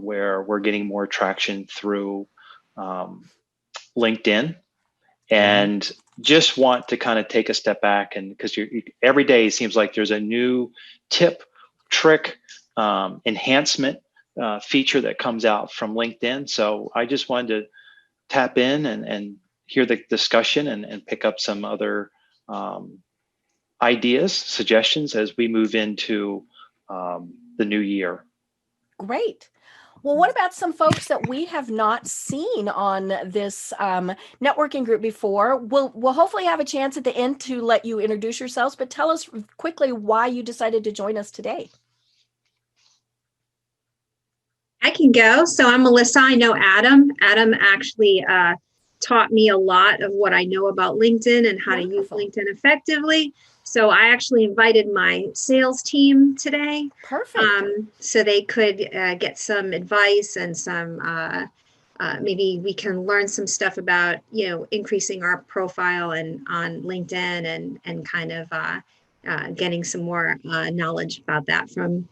where we're getting more traction through LinkedIn, and just want to kind of take a step back, and because every day it seems like there's a new tip, trick, enhancement feature that comes out from LinkedIn. So I just wanted to tap in and hear the discussion and pick up some other ideas, suggestions as we move into the new year. Great. Well, what about some folks that we have not seen on this networking group before? We'll hopefully have a chance at the end to let you introduce yourselves, but tell us quickly why you decided to join us today. I can go. So I'm Melissa. I know Adam. Adam actually taught me a lot of what I know about LinkedIn and how to use LinkedIn effectively. So I actually invited my sales team today. Perfect. So they could get some advice and some, maybe we can learn some stuff about, increasing our profile and on LinkedIn and kind of getting some more knowledge about that from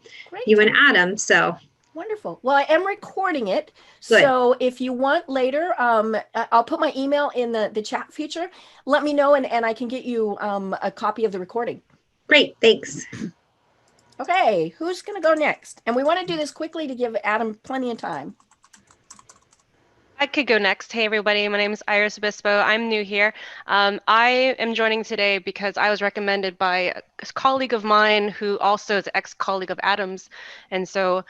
you and Adam. So wonderful. Well, I am recording it. Good. So if you want later, I'll put my email in the chat feature. Let me know and I can get you a copy of the recording. Great. Thanks. Okay. Who's going to go next? And we want to do this quickly to give Adam plenty of time. I could go next. Hey, everybody. My name is Iris Obispo. I'm new here. I am joining today because I was recommended by a colleague of mine who also is an ex-colleague of Adam's. And so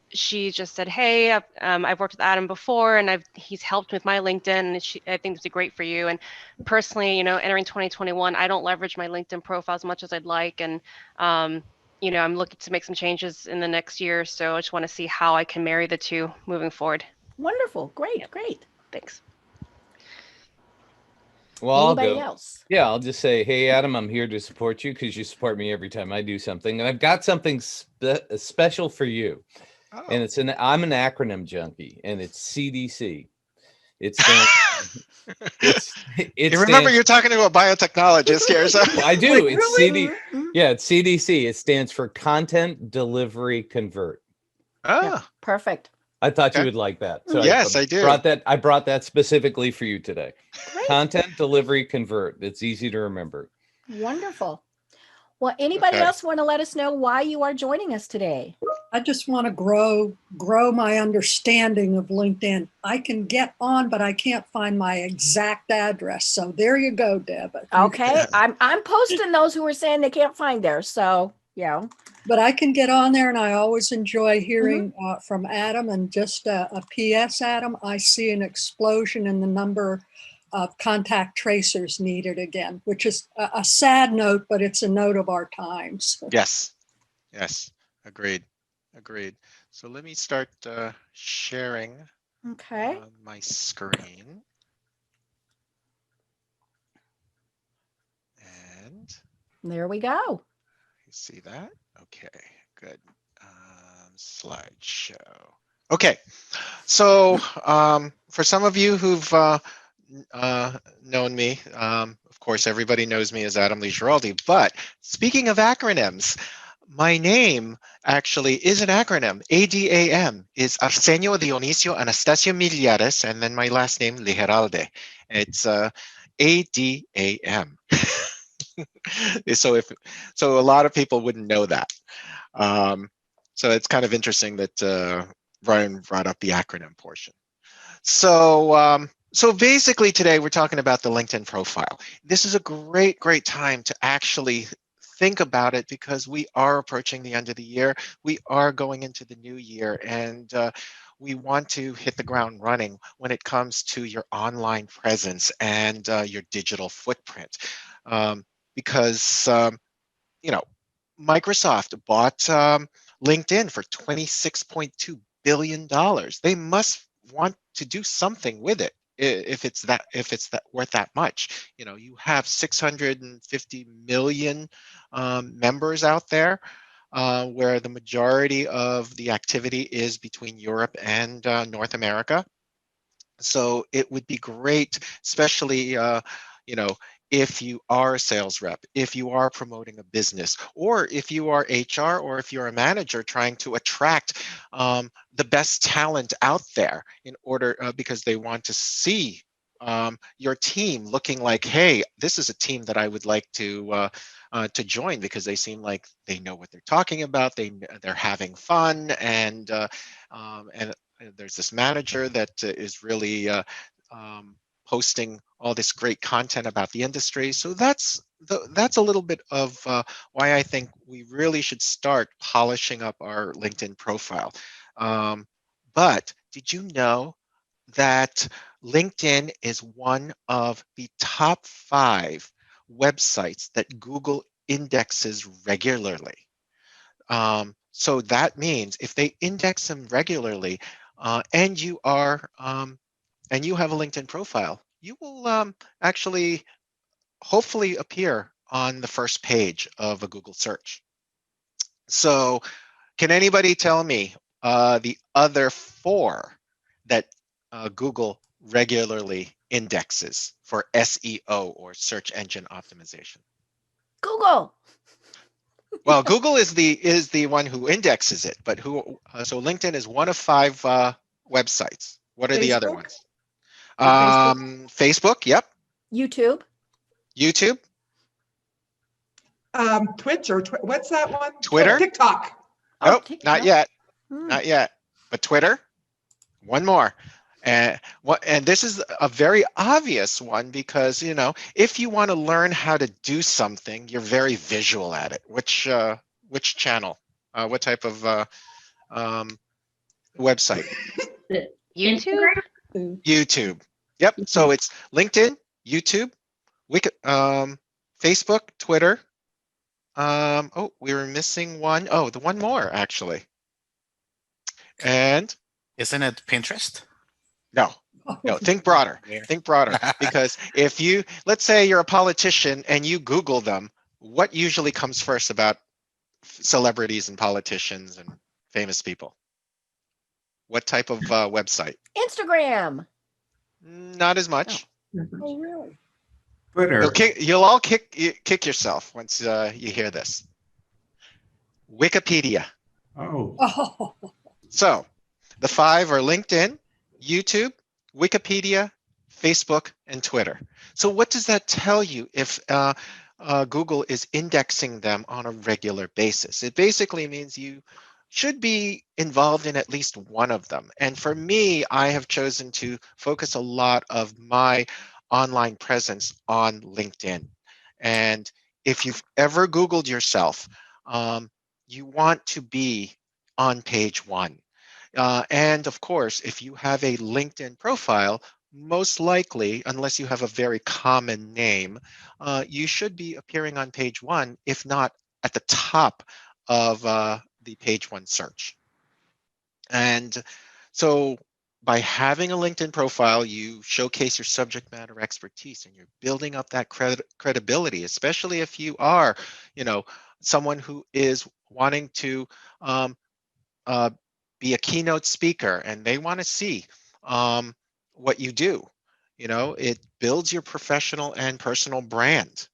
she just said, hey, I've worked with Adam before, and he's helped with my LinkedIn, and I think it's great for you. And personally, entering 2021, I don't leverage my LinkedIn profile as much as I'd like. And I'm looking to make some changes in the next year. So I just want to see how I can marry the two moving forward. Wonderful. Great. Great. Thanks. Well, anybody else? Yeah, I'll just say, hey, Adam, I'm here to support you because you support me every time I do something. And I've got something special for you. Oh. And I'm an acronym junkie, and it's CDC. It stands. You remember you're talking to a biotechnologist here, so I do. It's it's CDC. It stands for Content Delivery Convert. Oh, yeah, perfect. I thought you would like that. So yes, I do. I brought that specifically for you today. Great. Content Delivery Convert. It's easy to remember. Wonderful. Well, anybody else want to let us know why you are joining us today? I just want to grow my understanding of LinkedIn. I can get on, but I can't find my exact address. So there you go, Deb. Okay, I'm posting those who are saying they can't find theirs. So yeah. But I can get on there, and I always enjoy hearing from Adam. And just a PS, Adam, I see an explosion in the number of contact tracers needed again, which is a sad note, but it's a note of our times. Yes, agreed. So let me start sharing my screen. And there we go. You see that? Okay, good. Slideshow. Okay, so for some of you who've known me, of course, everybody knows me as Adam Ligeralde, but speaking of acronyms, my name actually is an acronym. ADAM is Arsenio Dionisio Anastasio Millares, and then my last name, Ligeralde. It's ADAM. So a lot of people wouldn't know that. So it's kind of interesting that Brian brought up the acronym portion. So basically today we're talking about the LinkedIn profile. This is a great time to actually think about it because we are approaching the end of the year. We are going into the new year, and we want to hit the ground running when it comes to your online presence and your digital footprint. Because Microsoft bought LinkedIn for $26.2 billion. They must want to do something with it if it's that worth that much. You have 650 million members out there, where the majority of the activity is between Europe and North America. So it would be great, especially if you are a sales rep, if you are promoting a business, or if you are HR, or if you're a manager trying to attract the best talent out there in order because they want to see your team looking like, hey, this is a team that I would like to join because they seem like they know what they're talking about. They're having fun, and there's this manager that is really posting all this great content about the industry. So that's a little bit of why I think we really should start polishing up our LinkedIn profile. But did you know that LinkedIn is one of the top 5 websites that Google indexes regularly? So that means if they index them regularly, and you have a LinkedIn profile, you will actually hopefully appear on the first page of a Google search. So can anybody tell me the other 4 that Google regularly indexes for SEO, or search engine optimization? Google. Well, Google is the one who indexes it, but so LinkedIn is one of 5 websites. What are the other Facebook? ones? Facebook? Facebook, yep. YouTube. YouTube, Twitch or what's that one? Twitter. TikTok. Oh, Nope, not TikTok. yet, Hmm. not yet. But Twitter, one more. And this is a very obvious one because, if you want to learn how to do something, you're very visual at it. Which channel? What type of website? YouTube? YouTube. Yep. So it's LinkedIn, YouTube, Facebook, Twitter. Oh, we were missing one. Oh, the one more actually. And Isn't it Pinterest? no, think broader. Where? Think broader. Because let's say you're a politician and you Google them, what usually comes first about celebrities and politicians and famous people? What type of website? Instagram. Not as much. Oh, really? Twitter. You'll all kick yourself once you hear this. Wikipedia. Oh, Oh, So the 5 are LinkedIn, YouTube, Wikipedia, Facebook, and Twitter. So what does that tell you if Google is indexing them on a regular basis? It basically means you should be involved in at least one of them. And for me, I have chosen to focus a lot of my online presence on LinkedIn. And if you've ever Googled yourself, you want to be on page 1. And of course, if you have a LinkedIn profile, most likely, unless you have a very common name, you should be appearing on page 1, if not at the top of the page 1 search. And so by having a LinkedIn profile, you showcase your subject matter expertise and you're building up that credibility, especially if you are, someone who is wanting to uh, be a keynote speaker and they want to see what you do. It builds your professional and personal brand.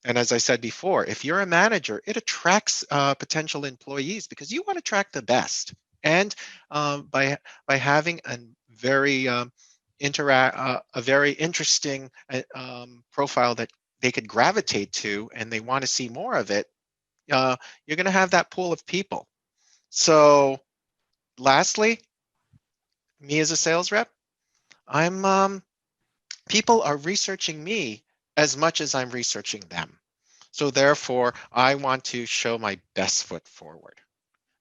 And as I said before, if you're a manager, it attracts potential employees because you want to attract the best. And by having a very a very interesting profile that they could gravitate to, and they want to see more of it, you're going to have that pool of people. So, lastly, me as a sales rep, people are researching me as much as I'm researching them. So therefore, I want to show my best foot forward.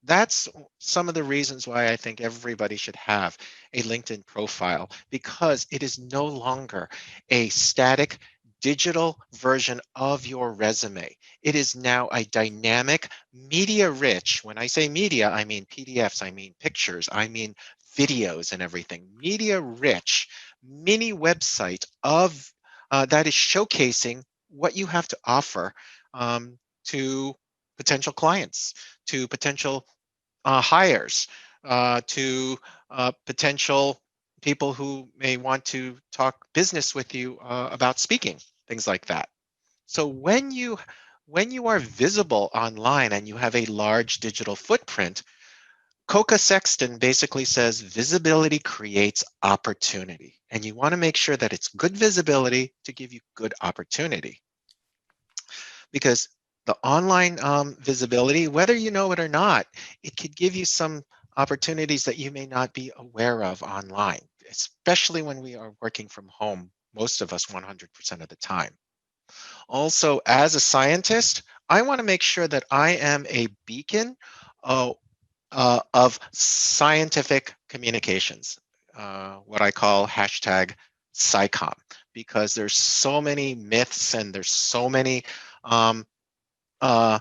That's some of the reasons why I think everybody should have a LinkedIn profile, because it is no longer a static digital version of your resume. It is now a dynamic, media rich. When I say media, I mean PDFs, I mean pictures, I mean videos and everything. Media rich mini website that is showcasing what you have to offer to potential clients, to potential hires, to potential people who may want to talk business with you about speaking. things like that. So when you are visible online and you have a large digital footprint, Coca Sexton basically says visibility creates opportunity. And you want to make sure that it's good visibility to give you good opportunity. Because the online visibility, whether you know it or not, it could give you some opportunities that you may not be aware of online, especially when we are working from home, most of us 100% of the time. Also, as a scientist, I want to make sure that I am a beacon of scientific communications, what I call hashtag SciComm, because there's so many myths and there's so many um, uh,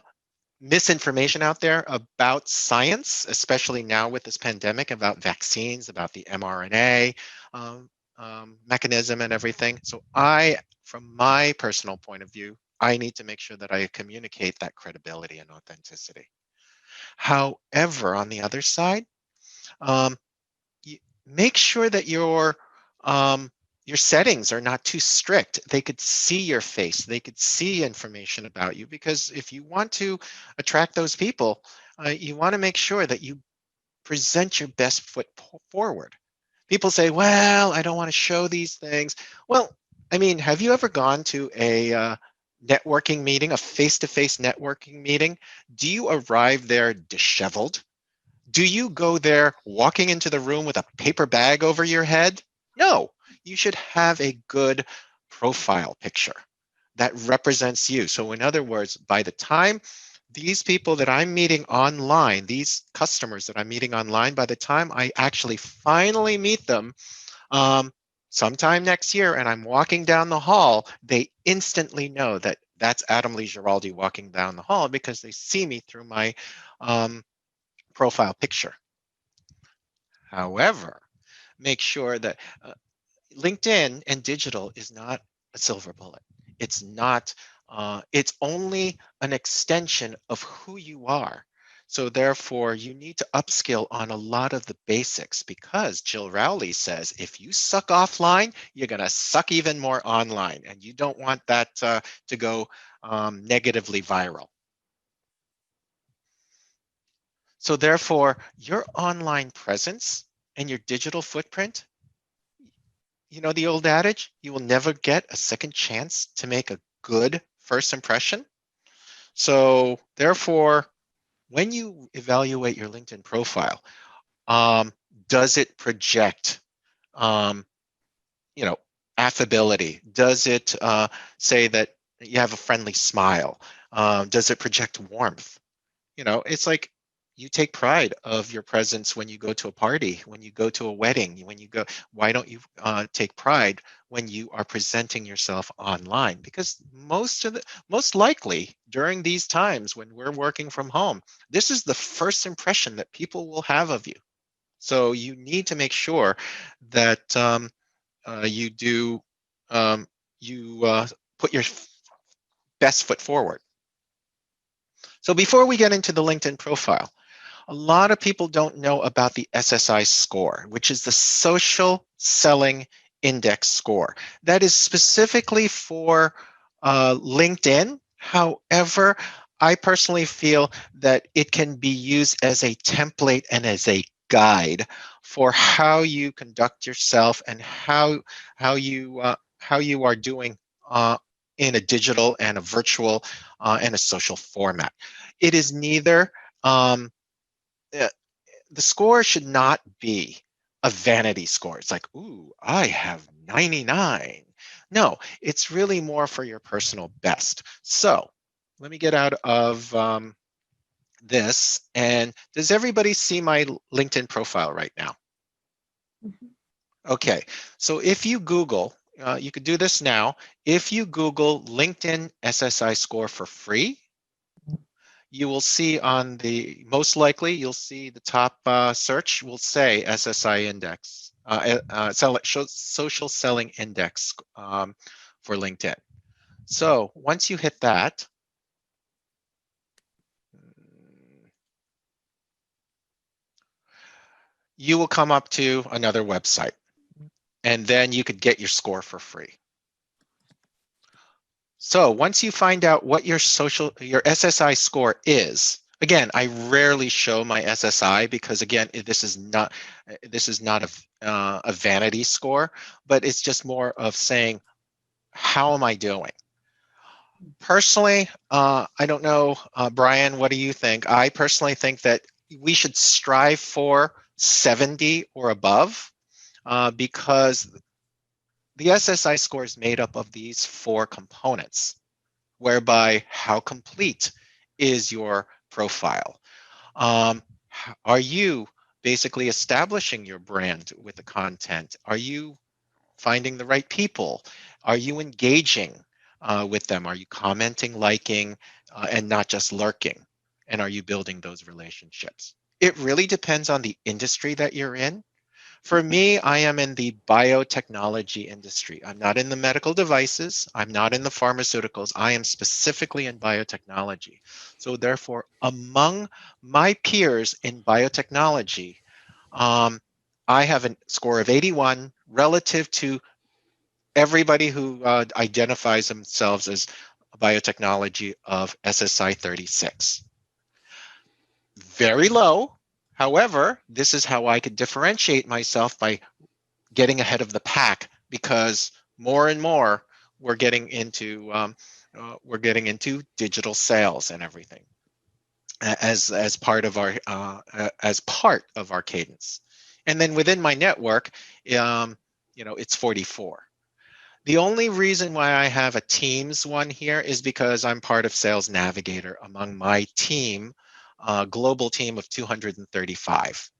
misinformation out there about science, especially now with this pandemic, about vaccines, about the mRNA um, mechanism and everything. So from my personal point of view, I need to make sure that I communicate that credibility and authenticity. However, on the other side, um, make sure that your settings are not too strict. They could see your face. They could see information about you, because if you want to attract those people, you want to make sure that you present your best foot forward. People say, well, I don't want to show these things. Well, I mean, have you ever gone to a networking meeting, a face-to-face networking meeting? Do you arrive there disheveled? Do you go there walking into the room with a paper bag over your head? No, you should have a good profile picture that represents you. So, in other words, by the time these people that I'm meeting online, these customers that I'm meeting online, by the time I actually finally meet them sometime next year and I'm walking down the hall, they instantly know that that's Adam Ligeralde walking down the hall, because they see me through my profile picture. However, make sure that LinkedIn and digital is not a silver bullet. It's not, it's only an extension of who you are. So therefore, you need to upskill on a lot of the basics, because Jill Rowley says, if you suck offline, you're going to suck even more online. And you don't want that to go negatively viral. So therefore, your online presence and your digital footprint, you know the old adage, you will never get a second chance to make a good first impression. So therefore, when you evaluate your LinkedIn profile, does it project, um, you know, affability? Does it say that you have a friendly smile? Does it project warmth? You know, it's like you take pride of your presence when you go to a party, when you go to a wedding, when you go. Why don't you take pride when you are presenting yourself online? Because most likely during these times when we're working from home, this is the first impression that people will have of you. So you need to make sure that you do you put your best foot forward. So before we get into the LinkedIn profile, a lot of people don't know about the SSI score, which is the Social Selling Index score. That is specifically for LinkedIn. However, I personally feel that it can be used as a template and as a guide for how you conduct yourself and how you are doing in a digital and a virtual and a social format. It is neither uh, the score should not be a vanity score. It's like, ooh, I have 99. No, it's really more for your personal best. So let me get out of this. And does everybody see my LinkedIn profile right now? Okay, so if you Google, you could do this now. If you Google LinkedIn SSI score for free, you will see on the, most likely, you'll see the top search will say SSI index, social selling index for LinkedIn. So once you hit that, you will come up to another website, and then you could get your score for free. So once you find out what your SSI score is, again, I rarely show my SSI because again, this is not a vanity score, but it's just more of saying, how am I doing? Personally, I don't know, Brian, what do you think? I personally think that we should strive for 70 or above because the SSI score is made up of these 4 components, whereby how complete is your profile? Are you basically establishing your brand with the content? Are you finding the right people? Are you engaging with them? Are you commenting, liking, and not just lurking? And are you building those relationships? It really depends on the industry that you're in. For me, I am in the biotechnology industry. I'm not in the medical devices. I'm not in the pharmaceuticals. I am specifically in biotechnology. So therefore, among my peers in biotechnology, I have a score of 81 relative to everybody who identifies themselves as biotechnology of SSI 36. Very low. However, this is how I could differentiate myself by getting ahead of the pack, because more and more we're getting into digital sales and everything as part of our cadence. And then within my network, it's 44. The only reason why I have a Teams one here is because I'm part of Sales Navigator among my team, global team of 235.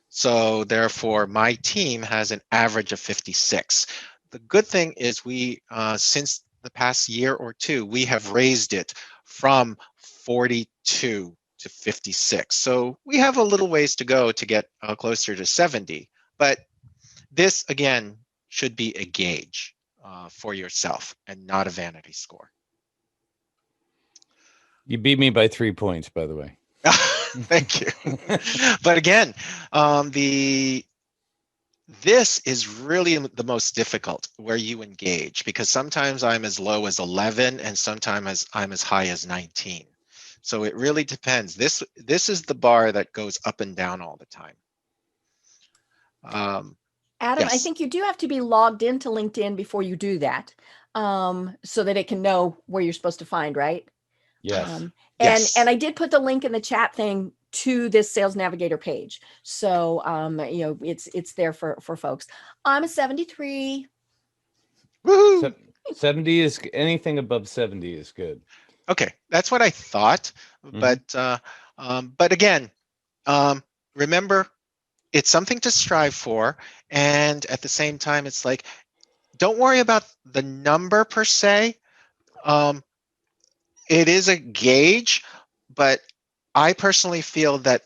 So therefore, my team has an average of 56. The good thing is we, since the past year or two, we have raised it from 42 to 56. So we have a little ways to go to get closer to 70. But this, again, should be a gauge for yourself and not a vanity score. You beat me by 3 points, by the way. Thank you. But again, this is really the most difficult where you engage, because sometimes I'm as low as 11 and sometimes I'm as high as 19. So it really depends. This is the bar that goes up and down all the time. Adam, I yes. think you do have to be logged into LinkedIn before you do that, so that it can know where you're supposed to find, right? Yes. Yes. And I did put the link in the chat thing to this Sales Navigator page. So, it's there for folks. I'm a 73. Woohoo! 70 is, anything above 70 is good. Okay, that's what I thought. But again, remember, it's something to strive for, and at the same time, it's like, don't worry about the number per se. It is a gauge, but I personally feel that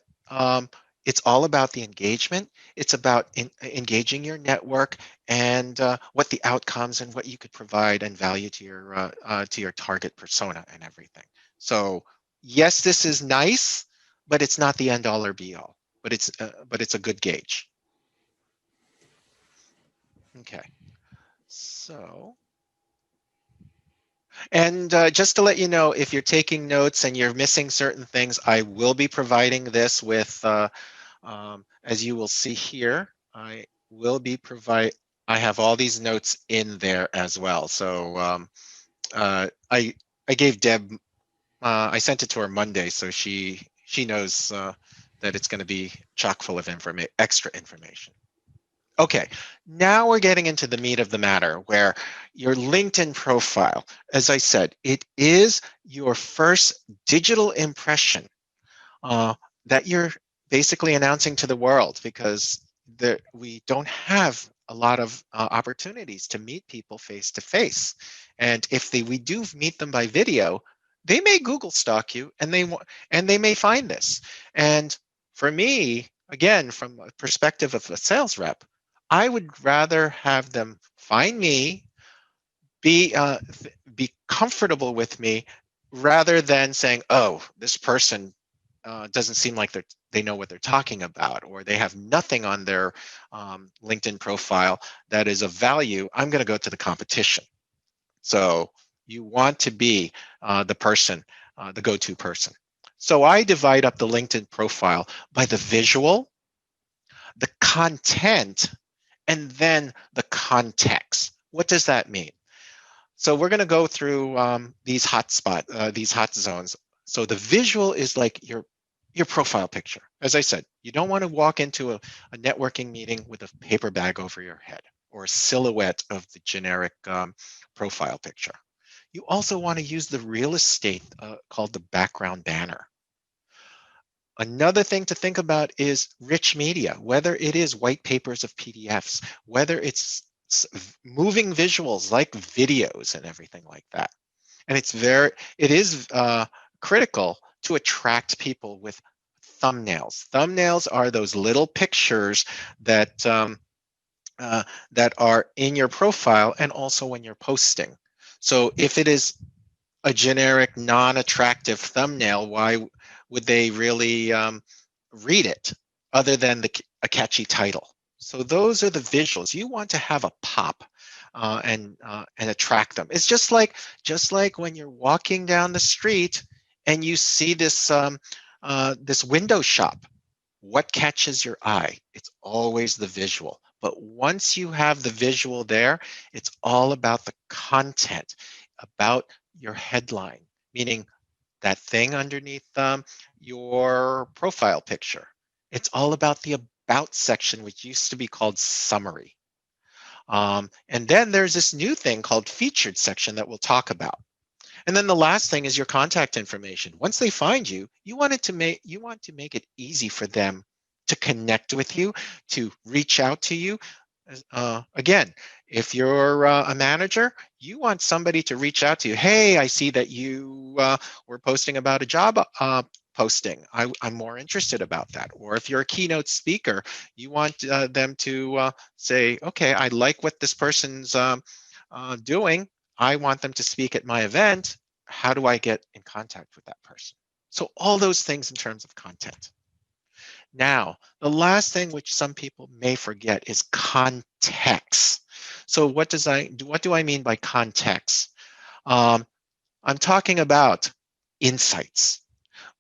it's all about the engagement. It's about engaging your network and what the outcomes and what you could provide and value to your target persona and everything. So yes, this is nice, but it's not the end all or be all. But it's a good gauge. Okay, so. And just to let you know, if you're taking notes and you're missing certain things, I will be providing this with, as you will see here, I have all these notes in there as well. So I gave Deb, I sent it to her Monday, so she knows that it's going to be chock full of extra information. Okay, now we're getting into the meat of the matter, where your LinkedIn profile, as I said, it is your first digital impression that you're basically announcing to the world, because we don't have a lot of opportunities to meet people face to face. And if we do meet them by video, they may Google stalk you, and they may find this. And for me, again, from a perspective of a sales rep, I would rather have them find me, be comfortable with me, rather than saying, "Oh, this person doesn't seem like they know what they're talking about, or they have nothing on their LinkedIn profile that is of value. I'm going to go to the competition." So You want to be the person, the go-to person. So I divide up the LinkedIn profile by the visual, the content, and then the context. What does that mean? So we're going to go through these these hot zones. So the visual is like your profile picture. As I said, you don't want to walk into a networking meeting with a paper bag over your head or a silhouette of the generic profile picture. You also want to use the real estate called the background banner. Another thing to think about is rich media, whether it is white papers of PDFs, whether it's moving visuals like videos and everything like that. And it is critical to attract people with thumbnails. Thumbnails are those little pictures that that are in your profile and also when you're posting. So if it is a generic, non-attractive thumbnail, why would they really read it other than a catchy title? So those are the visuals. You want to have a pop and attract them. It's just like when you're walking down the street and you see this this window shop. What catches your eye? It's always the visual. But once you have the visual there, it's all about the content, about your headline, meaning that thing underneath your profile picture. It's all about the about section, which used to be called summary. And then there's this new thing called featured section that we'll talk about. And then the last thing is your contact information. Once they find you, you want to make it easy for them to connect with you, to reach out to you. Again, if you're a manager, you want somebody to reach out to you. Hey, I see that you were posting about a job posting. I'm more interested about that. Or if you're a keynote speaker, you want them to say, okay, I like what this person's doing. I want them to speak at my event. How do I get in contact with that person? So all those things in terms of content. Now, the last thing which some people may forget is context. So what do I mean by context? I'm talking about insights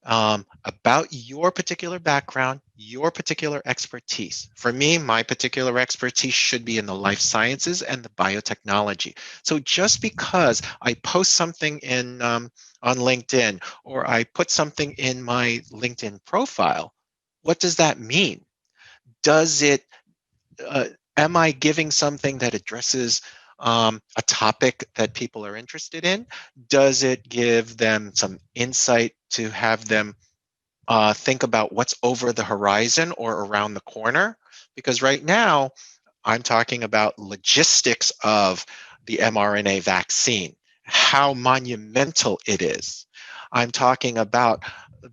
about your particular background, your particular expertise. For me, my particular expertise should be in the life sciences and the biotechnology. So just because I post something on LinkedIn or I put something in my LinkedIn profile, what does that mean? Does it, am I giving something that addresses a topic that people are interested in? Does it give them some insight to have them think about what's over the horizon or around the corner? Because right now, I'm talking about logistics of the mRNA vaccine, how monumental it is. I'm talking about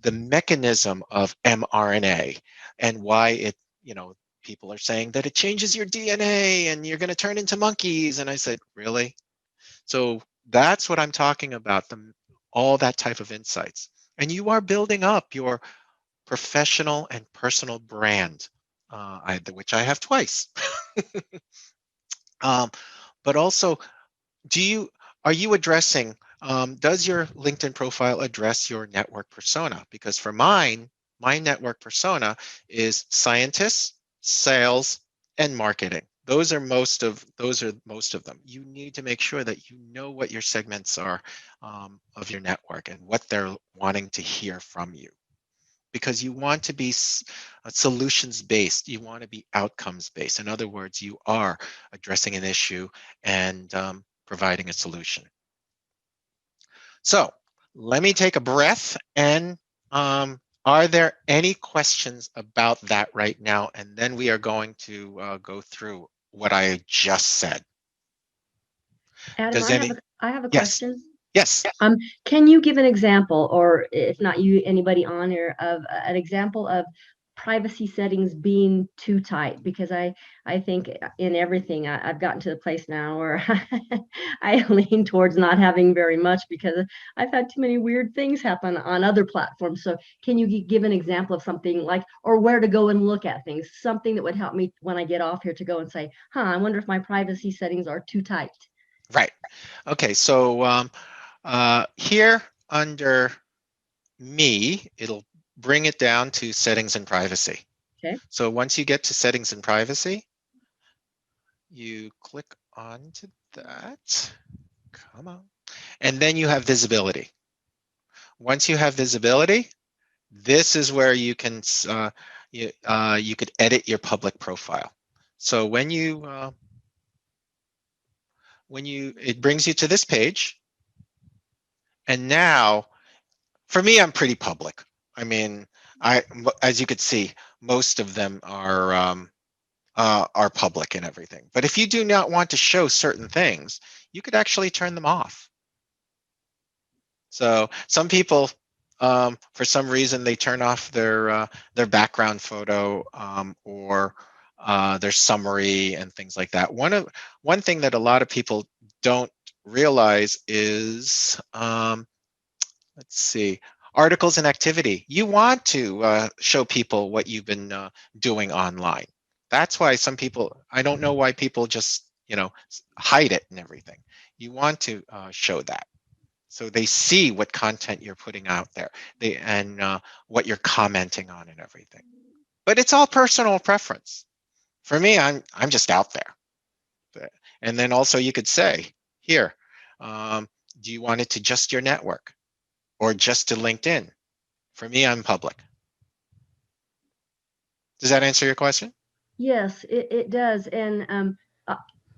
the mechanism of mRNA and why it, people are saying that it changes your DNA and you're going to turn into monkeys. And I said, really? So that's what I'm talking about, all that type of insights. And you are building up your professional and personal brand, which I have twice. But also, are you addressing, does your LinkedIn profile address your network persona? Because for mine, my network persona is scientists, sales, and marketing. Those are most of them. You need to make sure that you know what your segments are of your network and what they're wanting to hear from you. Because you want to be solutions based, you want to be outcomes based. In other words, you are addressing an issue and providing a solution. So let me take a breath and are there any questions about that right now? And then we are going to go through what I just said. Adam, I have a Yes. question. Yes. Can you give an example, or if not you, anybody on there, of an example of privacy settings being too tight? Because I think in everything I've gotten to the place now where I lean towards not having very much because I've had too many weird things happen on other platforms. So can you give an example of something like, or where to go and look at things, something that would help me when I get off here to go and say, I wonder if my privacy settings are too tight? Right. Okay. So here under me, it'll bring it down to settings and privacy. Okay. So once you get to settings and privacy, you click onto that. Come on. And then you have visibility. Once you have visibility, this is where you can you could edit your public profile. So when you it brings you to this page, and now for me, I'm pretty public. I mean, as you could see, most of them are public and everything. But if you do not want to show certain things, you could actually turn them off. So some people, for some reason, they turn off their background photo or their summary and things like that. One thing that a lot of people don't realize is let's see, articles and activity. You want to show people what you've been doing online. That's why some people, I don't know why people just, hide it and everything. You want to show that. So they see what content you're putting out there and what you're commenting on and everything. But it's all personal preference. For me, I'm just out there. And then also you could say, here, do you want it to just your network? Or just to LinkedIn? For me, I'm public. Does that answer your question? Yes, it does. And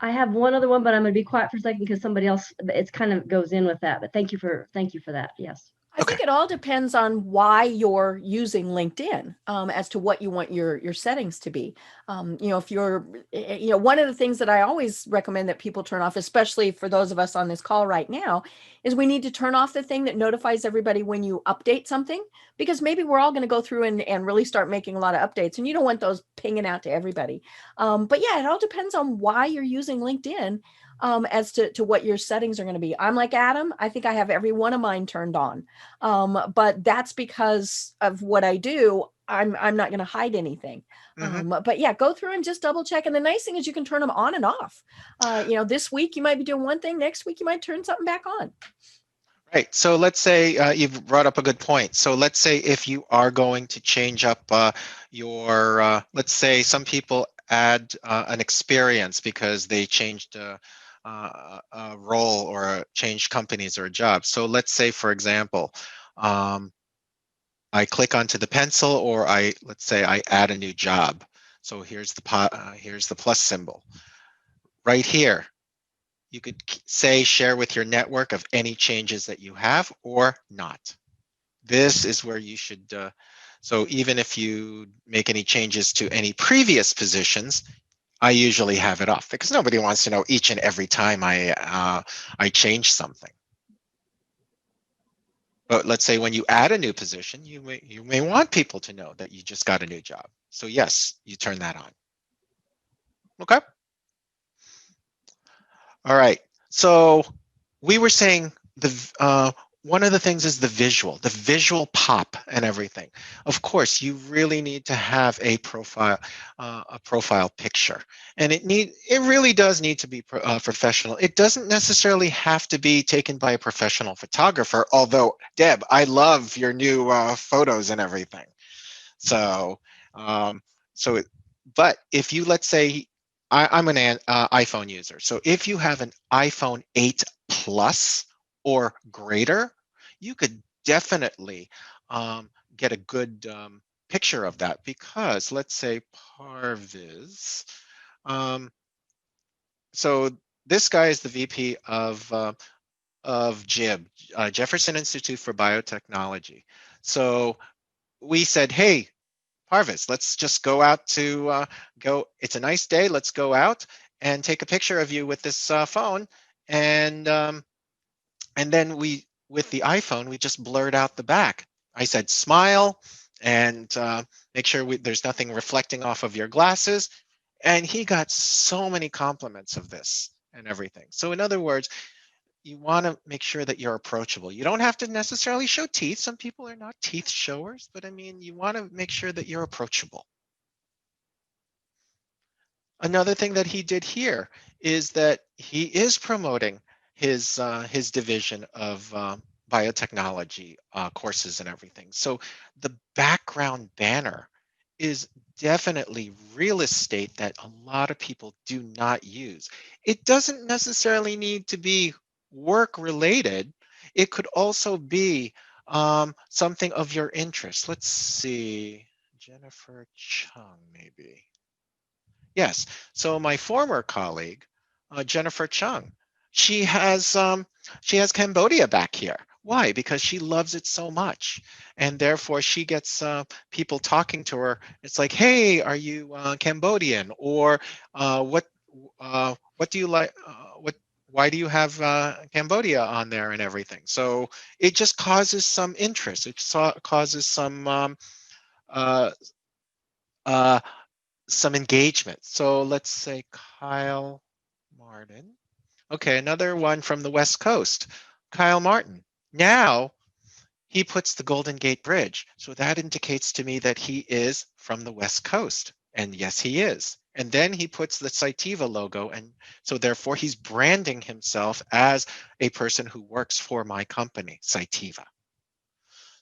I have one other one, but I'm going to be quiet for a second because somebody else. It's kind of goes in with that. But thank you for that. Yes. I think it all depends on why you're using LinkedIn as to what you want your settings to be. If you're, one of the things that I always recommend that people turn off, especially for those of us on this call right now, is we need to turn off the thing that notifies everybody when you update something, because maybe we're all going to go through and really start making a lot of updates, and you don't want those pinging out to everybody. But yeah, it all depends on why you're using LinkedIn. As to what your settings are going to be. I'm like Adam. I think I have every one of mine turned on. But that's because of what I do. I'm not going to hide anything. But yeah, go through and just double check. And the nice thing is you can turn them on and off. This week you might be doing one thing, next week you might turn something back on. Right. So let's say you've brought up a good point. So let's say if you are going to change up let's say some people add an experience because they changed a role or changed companies or a job. So let's say, for example, I click onto the pencil, or let's say I add a new job. So here's the plus symbol right here. You could say share with your network of any changes that you have or not. This is where you should, so even if you make any changes to any previous positions, I usually have it off because nobody wants to know each and every time I change something. But let's say when you add a new position, you may want people to know that you just got a new job. So yes, you turn that on. Okay. All right. So we were saying one of the things is the visual pop and everything. Of course, you really need to have a profile picture, and it really does need to be professional. It doesn't necessarily have to be taken by a professional photographer. Although, Deb, I love your new photos and everything. So, um, but if you, let's say, I'm an iPhone user. So if you have an iPhone 8 Plus or greater, you could definitely get a good picture of that, because let's say Parviz. So this guy is the VP of JIB, Jefferson Institute for Biotechnology. So we said, hey, Parvis, let's just go out to it's a nice day. Let's go out and take a picture of you with this phone. And then with the iPhone, we just blurred out the back. I said, smile and make sure there's nothing reflecting off of your glasses. And he got so many compliments of this and everything. So in other words, you want to make sure that you're approachable. You don't have to necessarily show teeth. Some people are not teeth showers, but I mean, you want to make sure that you're approachable. Another thing that he did here is that he is promoting his division of biotechnology courses and everything. So the background banner is definitely real estate that a lot of people do not use. It doesn't necessarily need to be work related. It could also be something of your interest. Let's see, Jennifer Chung, maybe. Yes. So my former colleague, Jennifer Chung, she has Cambodia back here. Why? Because she loves it so much, and therefore she gets people talking to her. It's like, "Hey, are you Cambodian?" Or what do you like? What Why do you have Cambodia on there and everything? So it just causes some interest. Causes uh, uh, some engagement. So let's say Kyle Martin. Okay, another one from the West Coast, Kyle Martin. Now he puts the Golden Gate Bridge. So that indicates to me that he is from the West Coast. And yes, he is. And then he puts the Cytiva logo. And so therefore he's branding himself as a person who works for my company, Cytiva.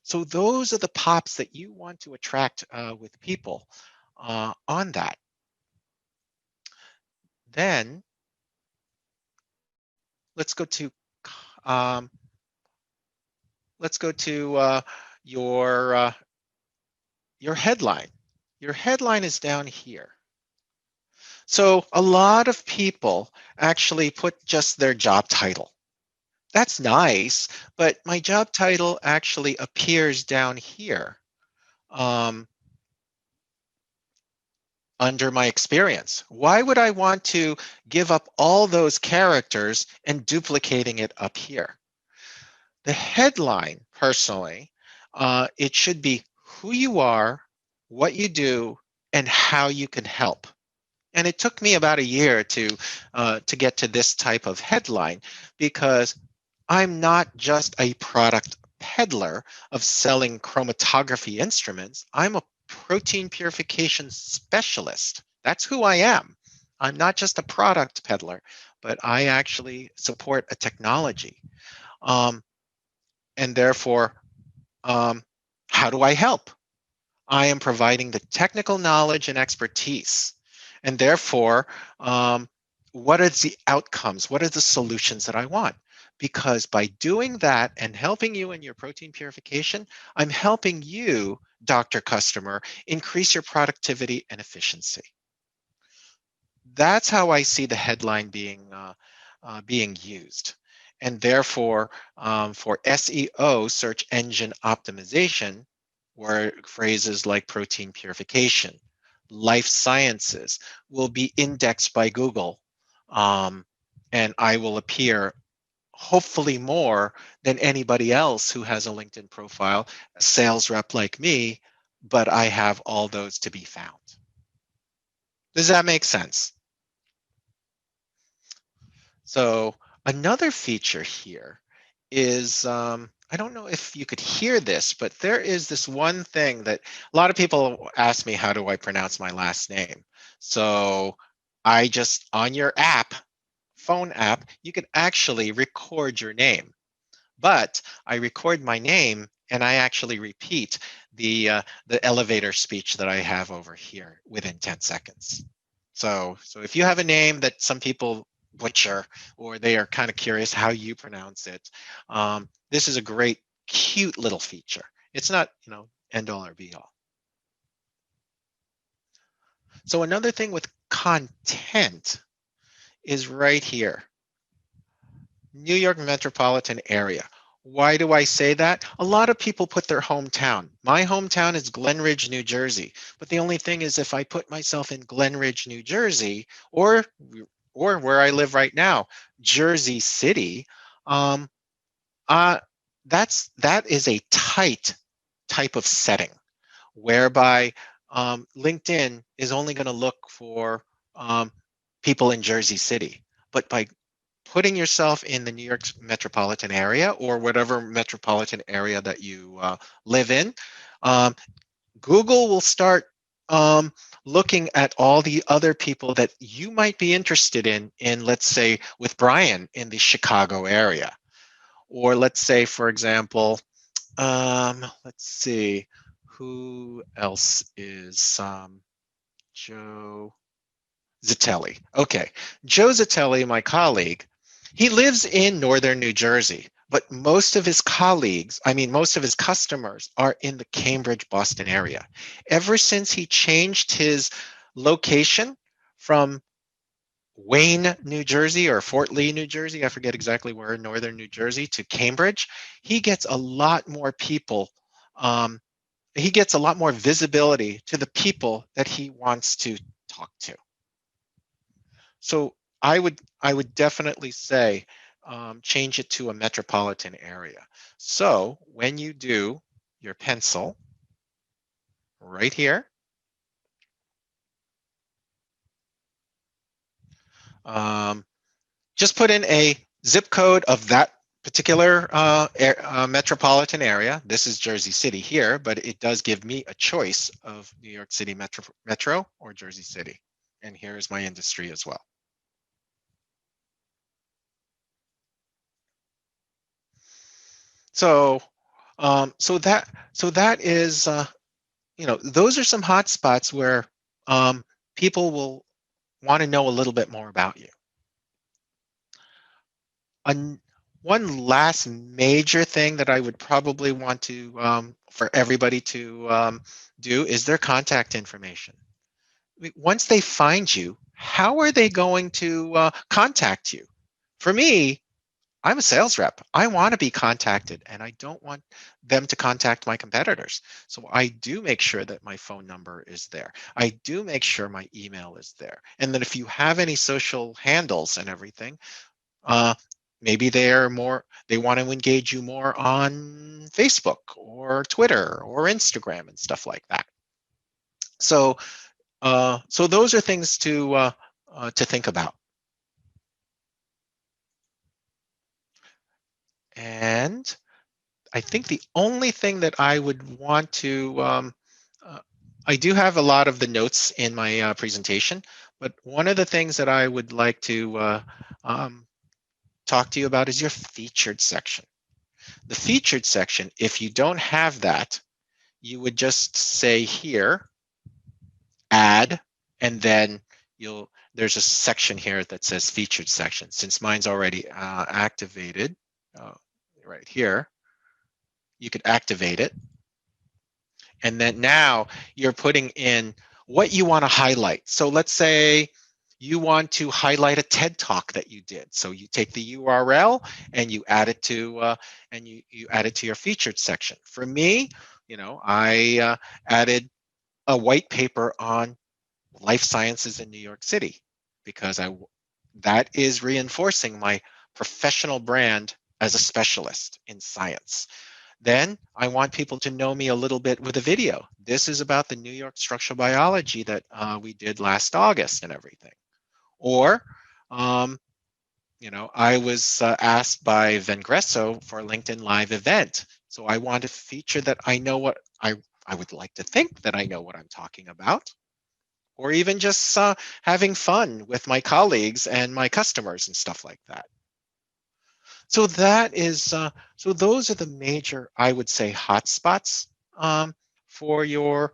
So those are the pops that you want to attract with people on that. Then let's go to um, let's go to your headline. Your headline is down here. So a lot of people actually put just their job title. That's nice, but my job title actually appears down here under my experience. Why would I want to give up all those characters and duplicating it up here? The headline, personally, it should be who you are, what you do, and how you can help. And it took me about a year to get to this type of headline because I'm not just a product peddler of selling chromatography instruments. I'm a protein purification specialist. That's who I am. I'm not just a product peddler, but I actually support a technology. Um, and therefore, um, how do I help? I am providing the technical knowledge and expertise. And therefore, what are the outcomes? What are the solutions that I want? Because by doing that and helping you in your protein purification, I'm helping you, Dr. Customer, increase your productivity and efficiency. That's how I see the headline being used. And therefore, for SEO, search engine optimization, where phrases like protein purification, life sciences will be indexed by Google. And I will appear hopefully more than anybody else who has a LinkedIn profile, a sales rep like me, but I have all those to be found. Does that make sense? So another feature here is, I don't know if you could hear this, but there is this one thing that a lot of people ask me, how do I pronounce my last name? So I just, on your app, phone app, you can actually record your name. But I record my name and I actually repeat the elevator speech that I have over here within 10 seconds. So if you have a name that some people butcher or they are kind of curious how you pronounce it, this is a great, cute little feature. It's not, end all or be all. So another thing with content is right here. New York metropolitan area. Why do I say that? A lot of people put their hometown. My hometown is Glen Ridge, New Jersey. But the only thing is if I put myself in Glen Ridge, New Jersey, or where I live right now, Jersey City, that is a tight type of setting whereby LinkedIn is only going to look for people in Jersey City. But by putting yourself in the New York metropolitan area or whatever metropolitan area that you live in, Google will start looking at all the other people that you might be interested in, let's say, with Brian in the Chicago area. Or let's say, for example, let's see, who else is Joe Zitelli. Okay, Joe Zitelli, my colleague, he lives in northern New Jersey, but most of his colleagues, I mean, most of his customers are in the Cambridge, Boston area. Ever since he changed his location from Wayne, New Jersey, or Fort Lee, New Jersey, I forget exactly where in northern New Jersey, to Cambridge, he gets a lot more people. He gets a lot more visibility to the people that he wants to talk to. So I would definitely say change it to a metropolitan area. So when you do your pencil right here, just put in a zip code of that particular metropolitan area. This is Jersey City here, but it does give me a choice of New York City Metro or Jersey City. And here's my industry as well. So, that is, those are some hot spots where people will want to know a little bit more about you. One last major thing that I would probably want to for everybody to do is their contact information. Once they find you, how are they going to contact you? For me, I'm a sales rep. I want to be contacted, and I don't want them to contact my competitors. So I do make sure that my phone number is there. I do make sure my email is there. And then if you have any social handles and everything, maybe they want to engage you more on Facebook or Twitter or Instagram and stuff like that. So, so those are things to think about. And I think the only thing that I would want to, I do have a lot of the notes in my presentation, but one of the things that I would like to talk to you about is your featured section. The featured section, if you don't have that, you would just say here, add, and then there's a section here that says featured section. Since mine's already activated right here, you could activate it. And then now you're putting in what you want to highlight. So let's say you want to highlight a TED Talk that you did. So you take the URL and you add it to you add it to your featured section. For me, I added a white paper on life sciences in New York City because that is reinforcing my professional brand as a specialist in science. Then I want people to know me a little bit with a video. This is about the New York structural biology that we did last August and everything. Or, I was asked by Vengresso for a LinkedIn Live event. So I want to feature that I know what I would like to think that I know what I'm talking about. Or even just having fun with my colleagues and my customers and stuff like that. So that is, so those are the major, I would say, hotspots for your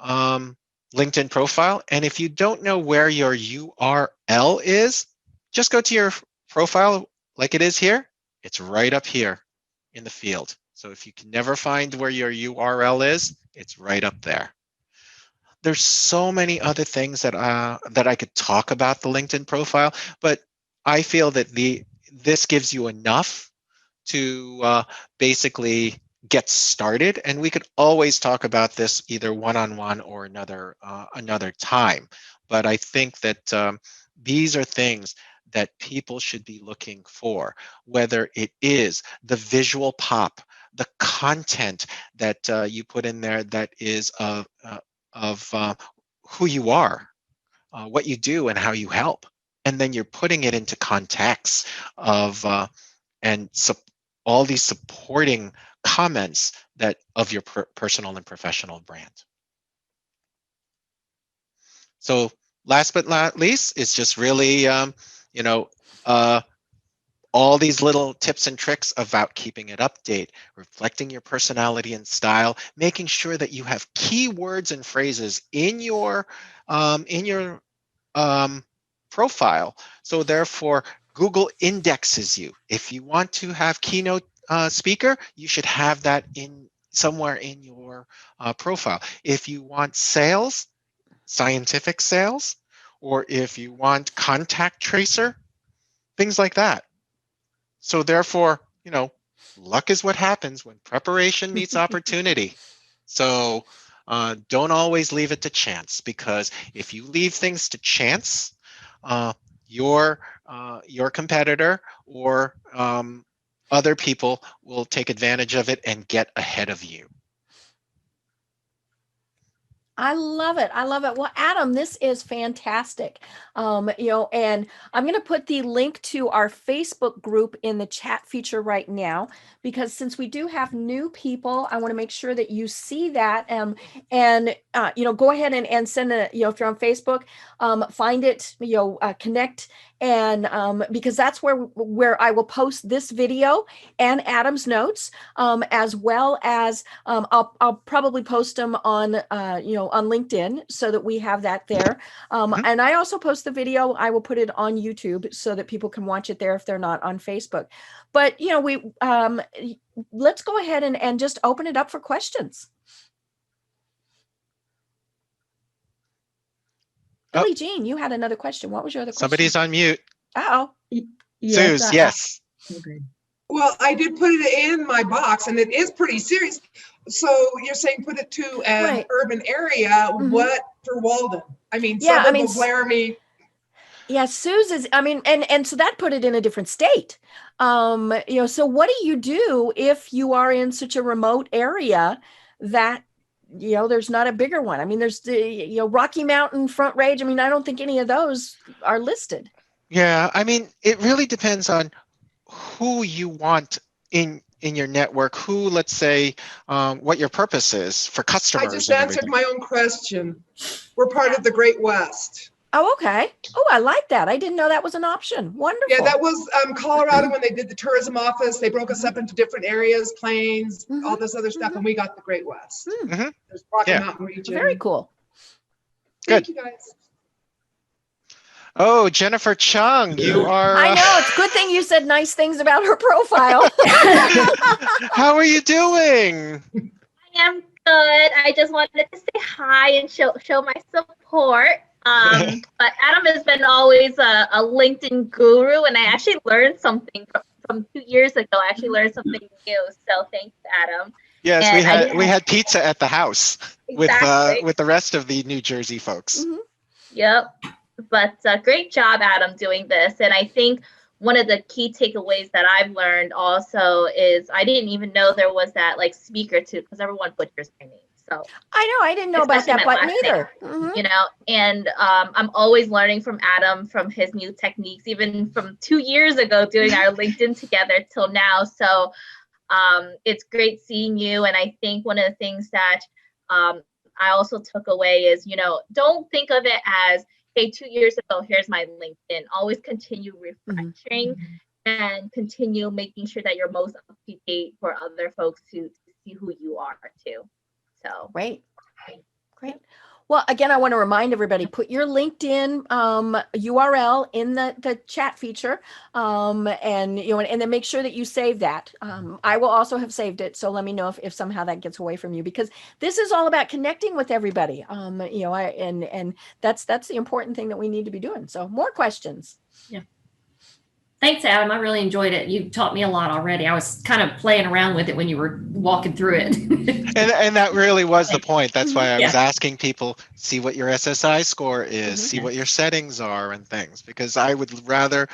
LinkedIn profile. And if you don't know where your URL is, just go to your profile like it is here. It's right up here in the field. So if you can never find where your URL is, it's right up there. There's so many other things that I could talk about the LinkedIn profile, but I feel that this gives you enough to basically get started, and we could always talk about this either one-on-one or another time. But I think that these are things that people should be looking for, whether it is the visual pop, the content that you put in there that is of who you are, what you do, and how you help. And then you're putting it into context of all these supporting comments that of your personal and professional brand. So last but not least, it's just really, you know, all these little tips and tricks about keeping it update, reflecting your personality and style, making sure that you have keywords and phrases in your profile. So therefore, Google indexes you. If you want to have keynote speaker, you should have that in somewhere in your profile. If you want sales, scientific sales, or if you want contact tracer, things like that. So therefore, luck is what happens when preparation meets opportunity. So don't always leave it to chance, because if you leave things to chance, uh, your competitor or other people will take advantage of it and get ahead of you. I love it. I love it. Well, Adam, this is fantastic. And I'm going to put the link to our Facebook group in the chat feature right now, because since we do have new people, I want to make sure that you see that. Go ahead and send if you're on Facebook, find it, connect. And because that's where I will post this video and Adam's notes, as well as I'll probably post them on on LinkedIn, so that we have that there. And I also post the video. I will put it on YouTube so that people can watch it there if they're not on Facebook. But let's go ahead and just open it up for questions. Billie Jean, you had another question. What was your other question? Somebody's on mute. Uh-oh. Yes, Suze, yes. Okay. Well, I did put it in my box, and it is pretty serious. So you're saying put it to an urban area. What for Walden? I mean, suburb of Laramie. Yeah, Suze is, and so that put it in a different state. So what do you do if you are in such a remote area that, there's not a bigger one? I mean, there's the, Rocky Mountain, Front Range. I mean, I don't think any of those are listed. Yeah, I mean, it really depends on who you want in your network, who, let's say, what your purpose is for customers. I just answered my own question. We're part of the Great West. Oh, okay. Oh, I like that. I didn't know that was an option. Wonderful. Yeah, that was Colorado when they did the tourism office. They broke us up into different areas, plains, all this other stuff, and we got the Great West. There's Rocky Mountain region. Very cool. Thank you, guys. Oh, Jennifer Chung, you are. I know. It's a good thing you said nice things about her profile. How are you doing? I am good. I just wanted to say hi and show my support. But Adam has been always a LinkedIn guru, and I actually learned something from 2 years ago. I actually learned something new. So thanks, Adam. Yes, and we had pizza at the house exactly. with the rest of the New Jersey folks. Yep. But great job, Adam, doing this. And I think one of the key takeaways that I've learned also is I didn't even know there was that speaker too, because everyone butchers my name. So I know, I didn't know about that button either. And I'm always learning from Adam, from his new techniques, even from 2 years ago doing our LinkedIn together till now. So it's great seeing you. And I think one of the things that I also took away is, don't think of it as, hey, 2 years ago, here's my LinkedIn. Always continue refreshing and continue making sure that you're most up to date for other folks to see who you are too. So great. Well, again, I want to remind everybody, put your LinkedIn URL in the chat feature, and then make sure that you save that. I will also have saved it, so let me know if somehow that gets away from you, because this is all about connecting with everybody. And that's the important thing that we need to be doing. So more questions. Yeah. Thanks, Adam. I really enjoyed it. You taught me a lot already. I was kind of playing around with it when you were walking through it. and that really was the point. That's why I was asking people, see what your SSI score is, see what your settings are and things, because I would rather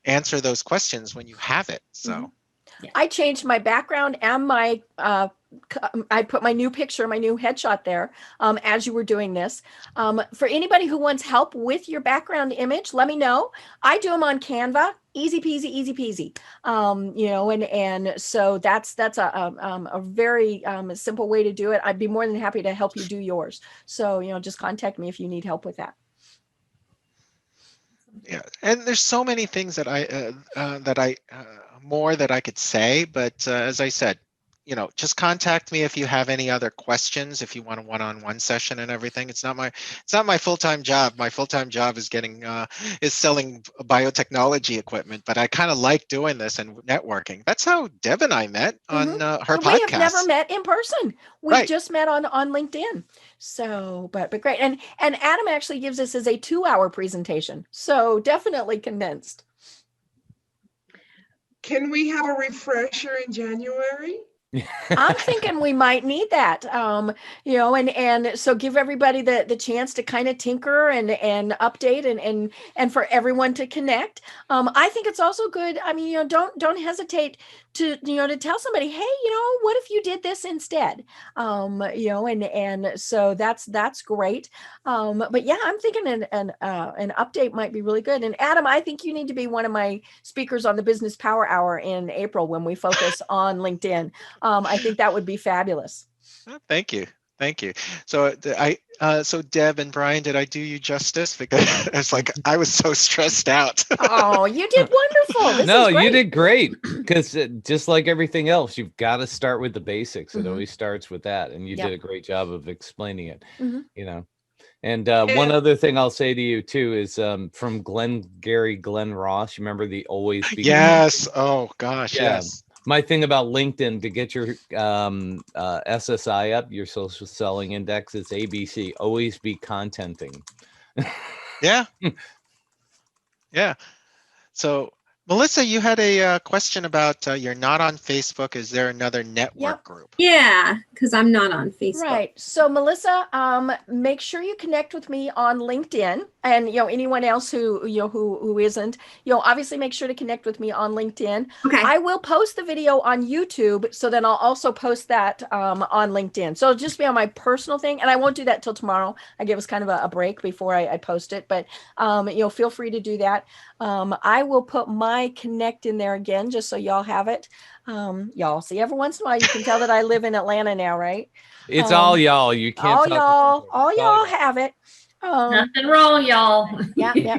answer those questions when you have it. So I changed my background and my I put my new picture, my new headshot there as you were doing this. For anybody who wants help with your background image, let me know. I do them on Canva. Easy peasy, easy peasy. And so that's a very simple way to do it. I'd be more than happy to help you do yours. So, just contact me if you need help with that. Yeah, and there's so many things that more that I could say, but as I said, just contact me if you have any other questions, if you want a one-on-one session and everything. It's not my full-time job. My full-time job is selling biotechnology equipment, but I kind of like doing this and networking. That's how Deb and I met on her podcast. We have never met in person. We've Right. just met on LinkedIn. So, but great. And Adam actually gives us as a 2-hour presentation. So definitely condensed. Can we have a refresher in January? I'm thinking we might need that, and so give everybody the chance to kind of tinker and update and for everyone to connect. I think it's also good. I mean, don't hesitate to tell somebody, hey, what if you did this instead? And so that's great. But yeah, I'm thinking an update might be really good. And Adam, I think you need to be one of my speakers on the Business Power Hour in April when we focus on LinkedIn. I think that would be fabulous. Oh, thank you. So so Deb and Brian, did I do you justice? Because it's like I was so stressed out. Oh, you did wonderful. No, you did great. Because just like everything else, you've got to start with the basics. It always starts with that, and you did a great job of explaining it. And one other thing I'll say to you too is from Glenn Ross. You remember the always be Yes. Oh gosh. Yeah. Yes. My thing about LinkedIn to get your SSI up, your social selling index, is ABC. Always be contenting. Yeah. Yeah. So, Melissa, you had a question about you're not on Facebook. Is there another network group? Yeah, because I'm not on Facebook. Right. So, Melissa, make sure you connect with me on LinkedIn, and anyone else who who isn't, obviously make sure to connect with me on LinkedIn. Okay. I will post the video on YouTube, so then I'll also post that on LinkedIn. So it'll just be on my personal thing, and I won't do that till tomorrow. I give us kind of a break before I post it, but feel free to do that. I will put my connect in there again, just so y'all have it. Y'all see, every once in a while you can tell that I live in Atlanta now, right? It's all y'all. You can't. All y'all have it. Nothing wrong, y'all. Yeah.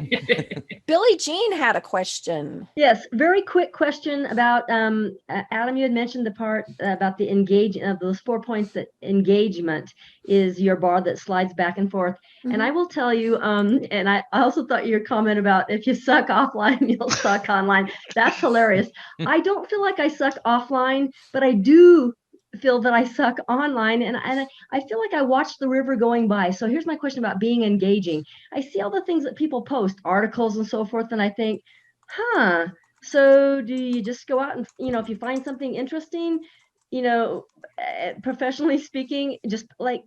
Billie Jean had a question. Yes, very quick question about Adam. You had mentioned the part about the engagement of those 4 points. That engagement is your bar that slides back and forth. And I will tell you, and I also thought your comment about if you suck offline, you'll suck online. That's hilarious. I don't feel like I suck offline, but I do feel that I suck online, and I feel like I watch the river going by. So here's my question about being engaging. I see all the things that people post, articles and so forth, and I think, so do you just go out and, if you find something interesting, professionally speaking, just like,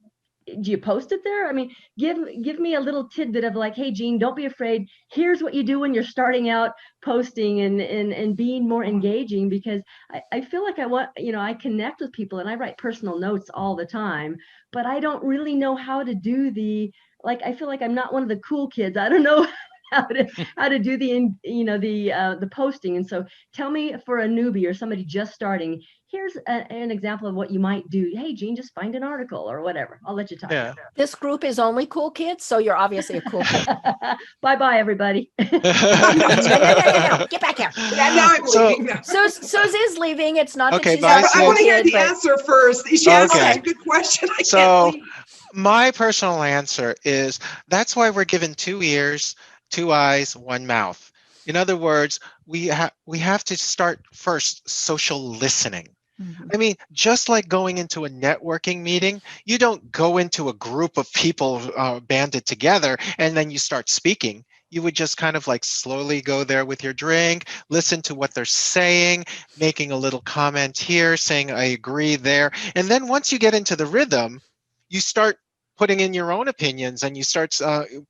do you post it there? I mean, give me a little tidbit of like, hey, Jean, don't be afraid. Here's what you do when you're starting out posting and being more engaging, because I feel like I want, I connect with people and I write personal notes all the time, but I don't really know how to do I feel like I'm not one of the cool kids. I don't know how to do the posting. And so tell me, for a newbie or somebody just starting, here's an example of what you might do. Hey, Jean, just find an article or whatever. I'll let you talk. Yeah. This group is only cool kids, so you're obviously a cool kid. Bye, everybody. No. Get back here. Now I'm leaving. So Ziz leaving. It's not Okay, that she's bye, I want to hear kid, the answer first. She asked such a good question. I can't leave. My personal answer is that's why we're given 2 ears, 2 eyes, 1 mouth. In other words, we have to start first social listening. I mean, just like going into a networking meeting, you don't go into a group of people banded together and then you start speaking. You would just kind of like slowly go there with your drink, listen to what they're saying, making a little comment here, saying, I agree there. And then once you get into the rhythm, you start putting in your own opinions and you start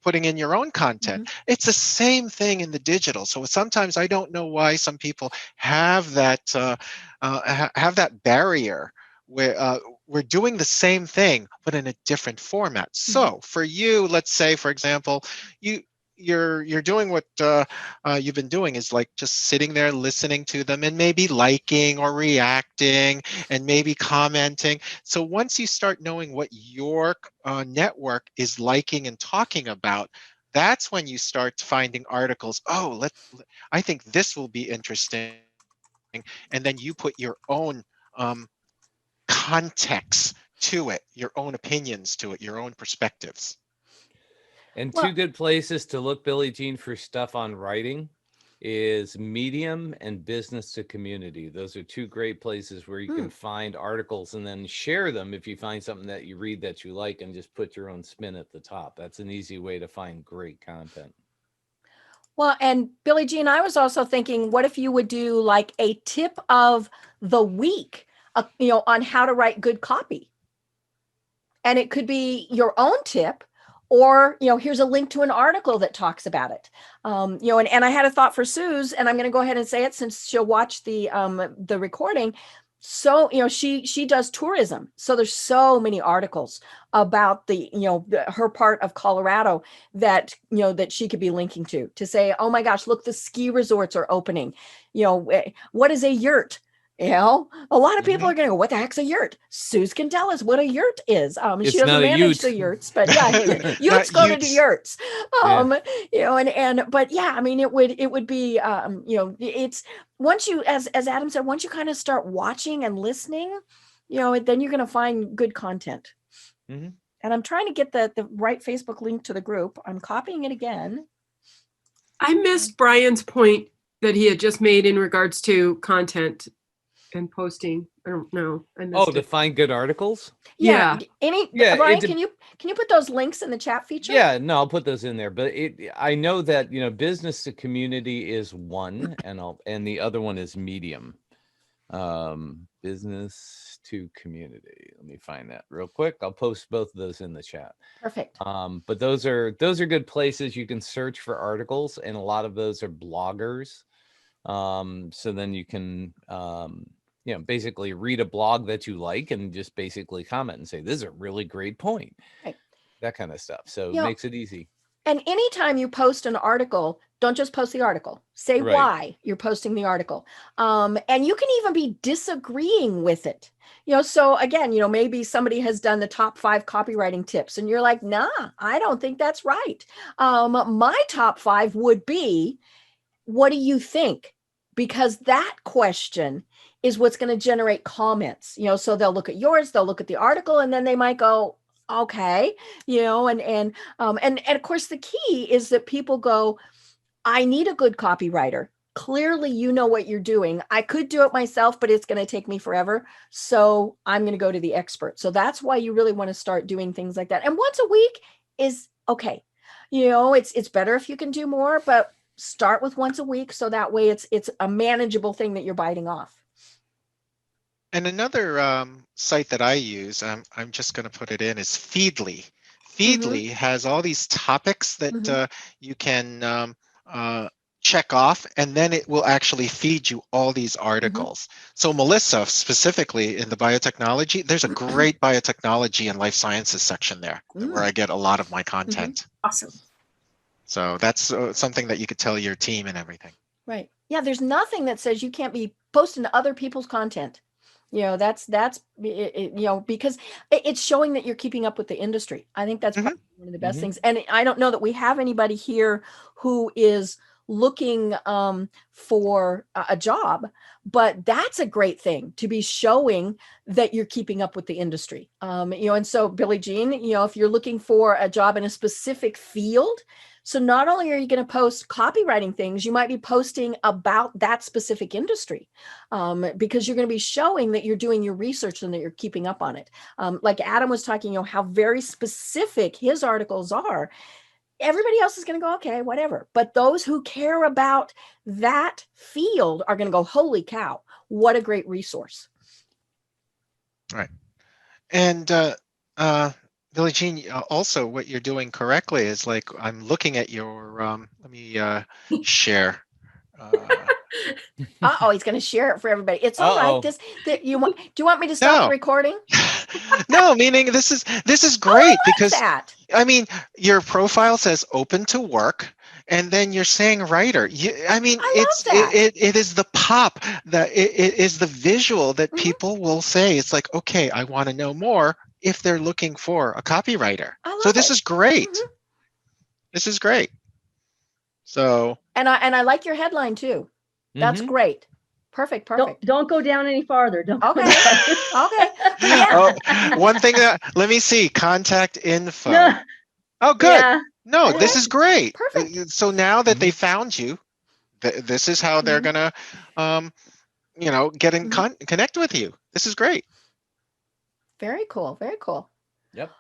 putting in your own content. It's the same thing in the digital. So sometimes I don't know why some people have that barrier we're doing the same thing, but in a different format. So for you, let's say, for example, you're doing what you've been doing is like just sitting there listening to them and maybe liking or reacting and maybe commenting. So once you start knowing what your network is liking and talking about, that's when you start finding articles. Oh, I think this will be interesting. And then you put your own context to it, your own opinions to it, your own perspectives. And two good places to look, Billie Jean, for stuff on writing is Medium and Business to Community. Those are two great places where you can find articles and then share them if you find something that you read that you like, and just put your own spin at the top. That's an easy way to find great content. Well, and Billie Jean, I was also thinking, what if you would do like a tip of the week, on how to write good copy? And it could be your own tip, or, here's a link to an article that talks about it. And I had a thought for Suze, and I'm going to go ahead and say it since she'll watch the recording. So, she does tourism. So there's so many articles about her part of Colorado that, that she could be linking to say, oh my gosh, look, the ski resorts are opening. What is a yurt? A lot of people are going to go, what the heck's a yurt? Suze can tell us what a yurt is. She doesn't manage the yurts, but yeah, yurts go to the yurts. But yeah, I mean, it would be, it's once you, as Adam said, once you kind of start watching and listening, then you're going to find good content. And I'm trying to get the right Facebook link to the group. I'm copying it again. I missed Brian's point that he had just made in regards to content and posting. I don't know. To find good articles. Brian, can you put those links in the chat feature? Yeah, no, I'll put those in there. But I know that Business to Community is one, and the other one is Medium. Business to Community. Let me find that real quick. I'll post both of those in the chat. Perfect. But those are good places you can search for articles, and a lot of those are bloggers. So then you can basically read a blog that you like and just basically comment and say, this is a really great point. Right. That kind of stuff. So it makes it easy. And anytime you post an article, don't just post the article. Say why you're posting the article. And you can even be disagreeing with it. So again, maybe somebody has done the top 5 copywriting tips and you're like, nah, I don't think that's right. My top 5 would be, what do you think? Because that question is what's going to generate comments, so they'll look at yours, they'll look at the article, and then they might go, okay, and of course the key is that people go, I need a good copywriter. Clearly, you know what you're doing. I could do it myself, but it's going to take me forever. So I'm going to go to the expert. So that's why you really want to start doing things like that. And once a week is okay. It's better if you can do more, but start with once a week. So that way it's a manageable thing that you're biting off. And another site that I use, I'm just going to put it in, is Feedly. Feedly has all these topics that you can check off, and then it will actually feed you all these articles. So Melissa, specifically in the biotechnology, there's a great biotechnology and life sciences section there where I get a lot of my content. Awesome. So that's something that you could tell your team and everything. Right. Yeah, there's nothing that says you can't be posting to other people's content. That's because it's showing that you're keeping up with the industry. I think that's probably one of the best things. And I don't know that we have anybody here who is looking for a job, but that's a great thing to be showing that you're keeping up with the industry. And so Billie Jean, if you're looking for a job in a specific field, so not only are you going to post copywriting things, you might be posting about that specific industry, because you're going to be showing that you're doing your research and that you're keeping up on it. Like Adam was talking, how very specific his articles are. Everybody else is going to go, okay, whatever. But those who care about that field are going to go, holy cow, what a great resource. Right. And Billie Jean, also what you're doing correctly is, like, I'm looking at your, let me share. Uh-oh, he's going to share it for everybody. It's all right. Do you want me to stop the recording? No, meaning this is great because that. I mean, your profile says open to work, and then you're saying writer. It is the pop that it is the visual that people will say. It's like, okay, I want to know more if they're looking for a copywriter. So this is great. This is great. So and I like your headline too. That's great. Perfect. Don't go down any farther. Don't. Okay. Okay. Yeah. One thing let me see. Contact info. No. Oh, good. Yeah. No, this is great. Perfect. So now that they found you, this is how they're gonna, get in connect with you. This is great. Very cool. Very cool. Yep.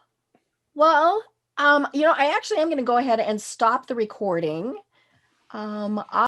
Well, I actually am going to go ahead and stop the recording.